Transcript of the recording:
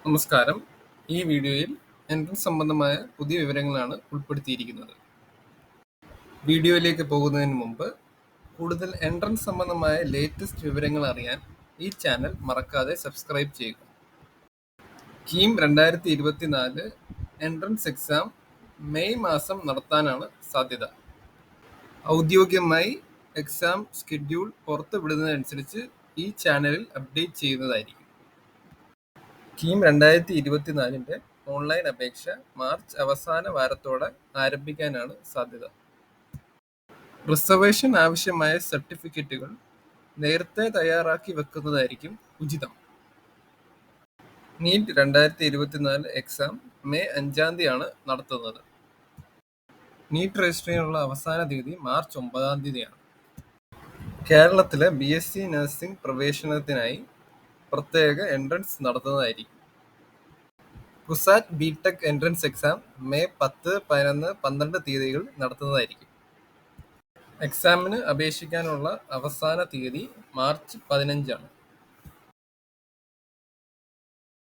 നമസ്കാരം. ഈ വീഡിയോയിൽ എൻട്രൻസ് സംബന്ധമായ പുതിയ വിവരങ്ങളാണ് ഉൾപ്പെടുത്തിയിരിക്കുന്നത്. വീഡിയോയിലേക്ക് പോകുന്നതിന് മുമ്പ് കൂടുതൽ എൻട്രൻസ് സംബന്ധമായ ലേറ്റസ്റ്റ് വിവരങ്ങൾ അറിയാൻ ഈ ചാനൽ മറക്കാതെ സബ്സ്ക്രൈബ് ചെയ്യുക. കീം 2024 എൻട്രൻസ് എക്സാം മെയ് മാസം നടത്താനാണ് സാധ്യത. ഔദ്യോഗികമായി എക്സാം സ്കെഡ്യൂൾ പുറത്തുവിടുന്നതനുസരിച്ച് ഈ ചാനലിൽ അപ്ഡേറ്റ് ചെയ്യുന്നതായിരിക്കും. കീം 2024 ഓൺലൈൻ അപേക്ഷ മാർച്ച് അവസാന വാരത്തോടെ ആരംഭിക്കാനാണ് സാധ്യത. റിസർവേഷൻ ആവശ്യമായ സർട്ടിഫിക്കറ്റുകൾ നേരത്തെ തയ്യാറാക്കി വെക്കുന്നതായിരിക്കും ഉചിതം. നീറ്റ് 2024 എക്സാം മെയ് 5 നടത്തുന്നത്. നീറ്റ് രജിസ്റ്റർ ചെയ്യാനുള്ള അവസാന തീയതി മാർച്ച് 9 കേരളത്തിലെ BSc നഴ്സിംഗ് പ്രവേശനത്തിനായി പ്രത്യേക എൻട്രൻസ് നടത്തുന്നതായിരിക്കും. CUSAT BTech entrance exam May 10, 11, 12 തീയതികൾ നടത്തുന്നതായിരിക്കും. എക്സാമിന് അപേക്ഷിക്കാനുള്ള അവസാന തീയതി മാർച്ച് 15